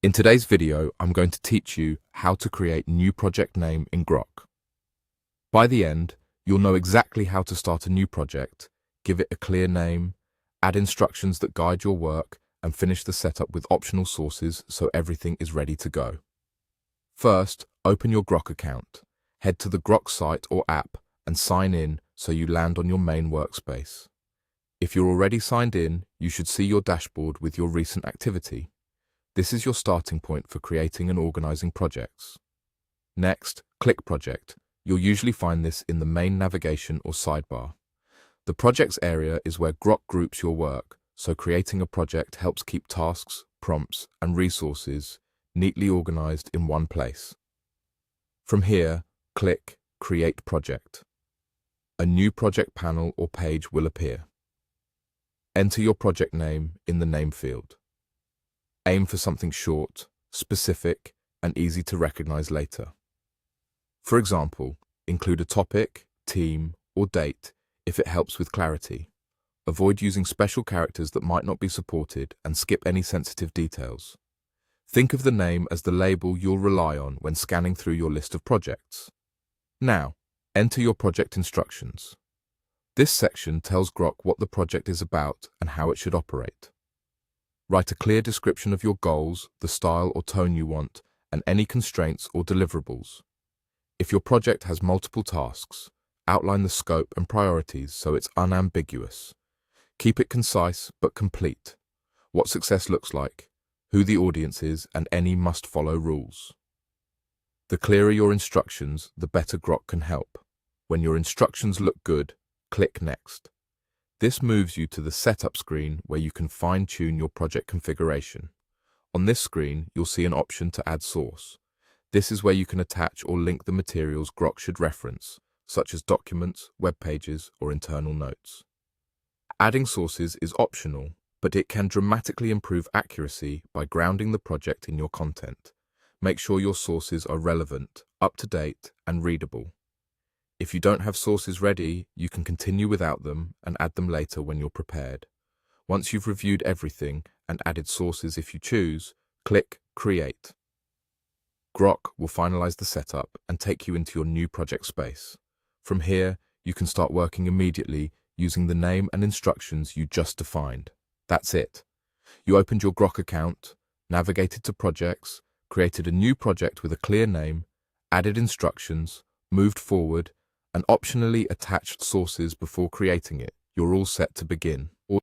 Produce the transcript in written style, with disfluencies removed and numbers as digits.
In today's video, I'm going to teach you how to create new project name in Grok. By the end, you'll know exactly how to start a new project, give it a clear name, add instructions that guide your work, and finish the setup with optional sources so everything is ready to go. First, open your Grok account. Head to the Grok site or app and sign in so you land on your main workspace. If you're already signed in, you should see your dashboard with your recent activity. This is your starting point for creating and organizing projects. Next, click Project. You'll usually find this in the main navigation or sidebar. The Projects area is where Grok groups your work, so creating a project helps keep tasks, prompts, and resources neatly organized in one place. From here, click Create Project. A new project panel or page will appear. Enter your project name in the name field. Aim for something short, specific, and easy to recognize later. For example, include a topic, team, or date if it helps with clarity. Avoid using special characters that might not be supported and skip any sensitive details. Think of the name as the label you'll rely on when scanning through your list of projects. Now, enter your project instructions. This section tells Grok what the project is about and how it should operate. Write a clear description of your goals, the style or tone you want, and any constraints or deliverables. If your project has multiple tasks, outline the scope and priorities so it's unambiguous. Keep it concise but complete. What success looks like, who the audience is, and any must-follow rules. The clearer your instructions, the better Grok can help. When your instructions look good, click Next. This moves you to the Setup screen where you can fine-tune your project configuration. On this screen, you'll see an option to add source. This is where you can attach or link the materials Grok should reference, such as documents, web pages, or internal notes. Adding sources is optional, but it can dramatically improve accuracy by grounding the project in your content. Make sure your sources are relevant, up-to-date, and readable. If you don't have sources ready, you can continue without them and add them later when you're prepared. Once you've reviewed everything and added sources if you choose, click Create. Grok will finalize the setup and take you into your new project space. From here, you can start working immediately using the name and instructions you just defined. That's it. You opened your Grok account, navigated to projects, created a new project with a clear name, added instructions, moved forward, and optionally attached sources before creating it. You're all set to begin.